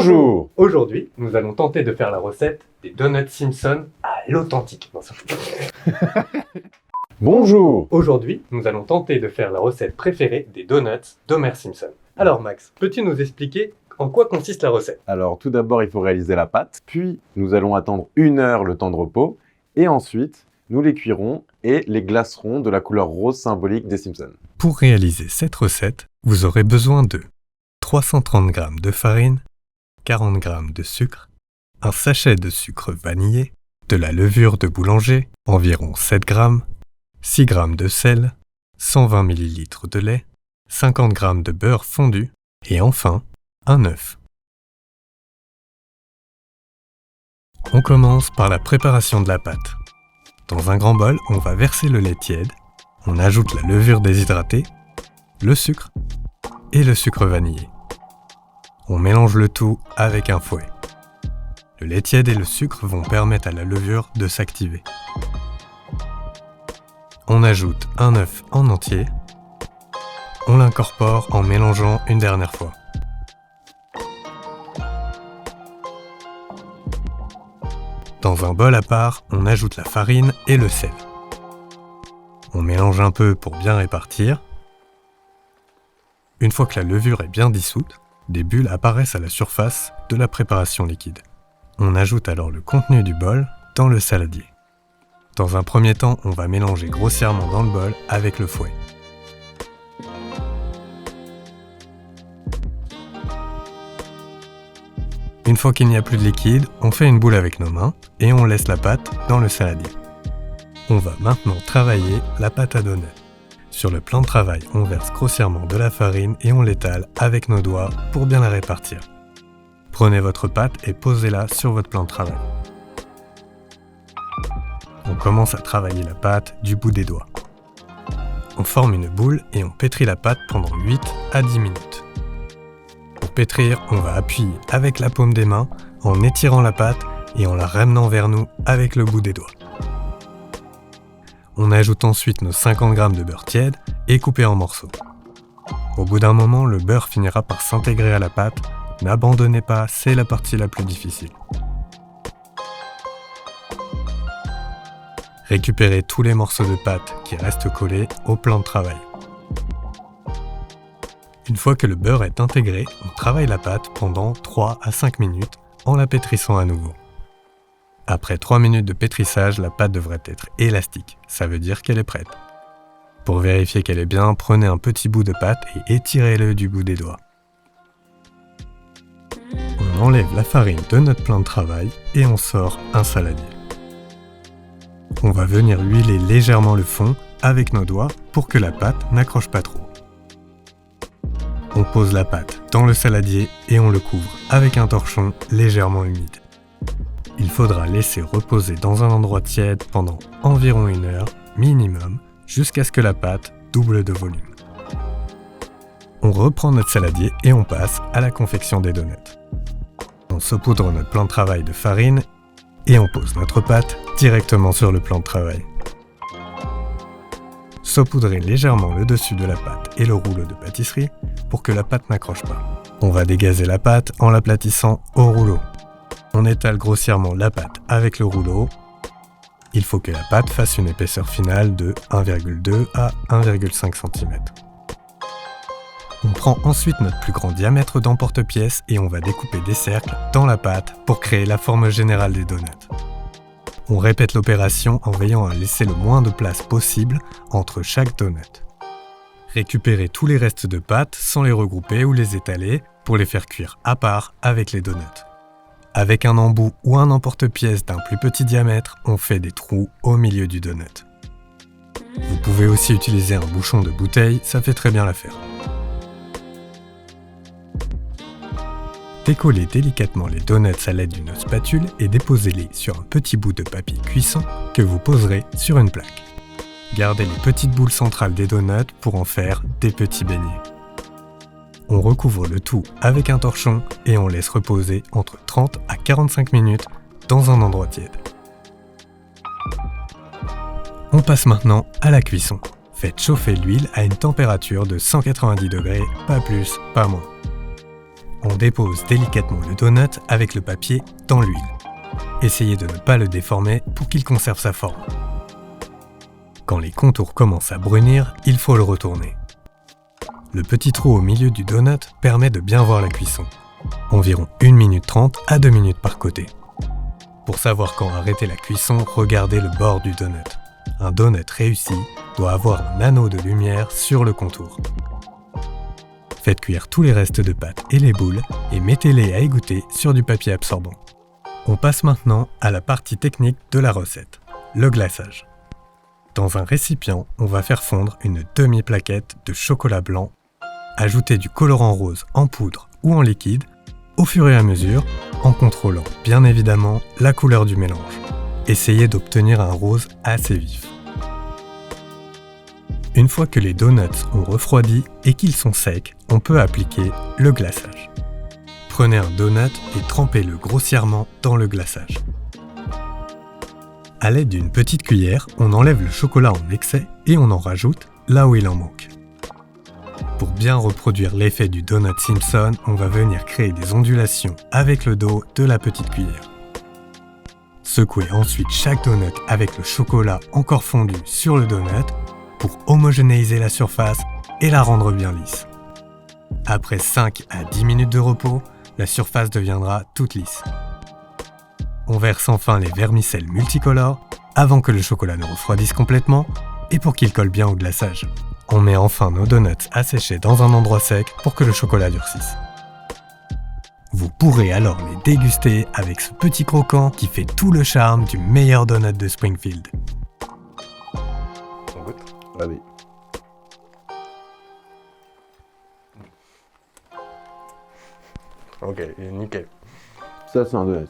Bonjour! Aujourd'hui, nous allons tenter de faire la recette des donuts Simpson à l'authentique. Non, ça... Bonjour! Aujourd'hui, nous allons tenter de faire la recette préférée des donuts d'Homer Simpson. Alors Max, peux-tu nous expliquer en quoi consiste la recette? Alors tout d'abord, il faut réaliser la pâte, puis nous allons attendre 1 heure le temps de repos, et ensuite, nous les cuirons et les glacerons de la couleur rose symbolique des Simpsons. Pour réaliser cette recette, vous aurez besoin de 330 g de farine, 40 g de sucre, un sachet de sucre vanillé, de la levure de boulanger, environ 7 g, 6 g de sel, 120 ml de lait, 50 g de beurre fondu et enfin un œuf. On commence par la préparation de la pâte. Dans un grand bol, on va verser le lait tiède, on ajoute la levure déshydratée, le sucre et le sucre vanillé. On mélange le tout avec un fouet. Le lait tiède et le sucre vont permettre à la levure de s'activer. On ajoute un œuf en entier. On l'incorpore en mélangeant une dernière fois. Dans un bol à part, on ajoute la farine et le sel. On mélange un peu pour bien répartir. Une fois que la levure est bien dissoute, des bulles apparaissent à la surface de la préparation liquide. On ajoute alors le contenu du bol dans le saladier. Dans un premier temps, on va mélanger grossièrement dans le bol avec le fouet. Une fois qu'il n'y a plus de liquide, on fait une boule avec nos mains et on laisse la pâte dans le saladier. On va maintenant travailler la pâte à donuts. Sur le plan de travail, on verse grossièrement de la farine et on l'étale avec nos doigts pour bien la répartir. Prenez votre pâte et posez-la sur votre plan de travail. On commence à travailler la pâte du bout des doigts. On forme une boule et on pétrit la pâte pendant 8 à 10 minutes. Pour pétrir, on va appuyer avec la paume des mains en étirant la pâte et en la ramenant vers nous avec le bout des doigts. On ajoute ensuite nos 50 g de beurre tiède et coupé en morceaux. Au bout d'un moment, le beurre finira par s'intégrer à la pâte. N'abandonnez pas, c'est la partie la plus difficile. Récupérez tous les morceaux de pâte qui restent collés au plan de travail. Une fois que le beurre est intégré, on travaille la pâte pendant 3 à 5 minutes en la pétrissant à nouveau. Après 3 minutes de pétrissage, la pâte devrait être élastique, ça veut dire qu'elle est prête. Pour vérifier qu'elle est bien, prenez un petit bout de pâte et étirez-le du bout des doigts. On enlève la farine de notre plan de travail et on sort un saladier. On va venir huiler légèrement le fond avec nos doigts pour que la pâte n'accroche pas trop. On pose la pâte dans le saladier et on le couvre avec un torchon légèrement humide. Il faudra laisser reposer dans un endroit tiède pendant environ 1 heure minimum jusqu'à ce que la pâte double de volume. On reprend notre saladier et on passe à la confection des donuts. On saupoudre notre plan de travail de farine et on pose notre pâte directement sur le plan de travail. Saupoudrez légèrement le dessus de la pâte et le rouleau de pâtisserie pour que la pâte n'accroche pas. On va dégazer la pâte en l'aplatissant au rouleau. On étale grossièrement la pâte avec le rouleau. Il faut que la pâte fasse une épaisseur finale de 1,2 à 1,5 cm. On prend ensuite notre plus grand diamètre d'emporte-pièce et on va découper des cercles dans la pâte pour créer la forme générale des donuts. On répète l'opération en veillant à laisser le moins de place possible entre chaque donut. Récupérez tous les restes de pâte sans les regrouper ou les étaler pour les faire cuire à part avec les donuts. Avec un embout ou un emporte-pièce d'un plus petit diamètre, on fait des trous au milieu du donut. Vous pouvez aussi utiliser un bouchon de bouteille, ça fait très bien l'affaire. Décollez délicatement les donuts à l'aide d'une spatule et déposez-les sur un petit bout de papier cuisson que vous poserez sur une plaque. Gardez les petites boules centrales des donuts pour en faire des petits beignets. On recouvre le tout avec un torchon et on laisse reposer entre 30 à 45 minutes dans un endroit tiède. On passe maintenant à la cuisson. Faites chauffer l'huile à une température de 190 degrés, pas plus, pas moins. On dépose délicatement le donut avec le papier dans l'huile. Essayez de ne pas le déformer pour qu'il conserve sa forme. Quand les contours commencent à brunir, il faut le retourner. Le petit trou au milieu du donut permet de bien voir la cuisson. Environ 1 minute 30 à 2 minutes par côté. Pour savoir quand arrêter la cuisson, regardez le bord du donut. Un donut réussi doit avoir un anneau de lumière sur le contour. Faites cuire tous les restes de pâte et les boules et mettez-les à égoutter sur du papier absorbant. On passe maintenant à la partie technique de la recette, le glaçage. Dans un récipient, on va faire fondre une demi-plaquette de chocolat blanc. Ajoutez du colorant rose en poudre ou en liquide au fur et à mesure, en contrôlant bien évidemment la couleur du mélange. Essayez d'obtenir un rose assez vif. Une fois que les donuts ont refroidi et qu'ils sont secs, on peut appliquer le glaçage. Prenez un donut et trempez-le grossièrement dans le glaçage. À l'aide d'une petite cuillère, on enlève le chocolat en excès et on en rajoute là où il en manque. Pour bien reproduire l'effet du donut Simpson, on va venir créer des ondulations avec le dos de la petite cuillère. Secouez ensuite chaque donut avec le chocolat encore fondu sur le donut pour homogénéiser la surface et la rendre bien lisse. Après 5 à 10 minutes de repos, la surface deviendra toute lisse. On verse enfin les vermicelles multicolores avant que le chocolat ne refroidisse complètement et pour qu'il colle bien au glaçage. On met enfin nos donuts à sécher dans un endroit sec pour que le chocolat durcisse. Vous pourrez alors les déguster avec ce petit croquant qui fait tout le charme du meilleur donut de Springfield. On goûte. Allez. Ok, nickel. Ça, c'est un donut.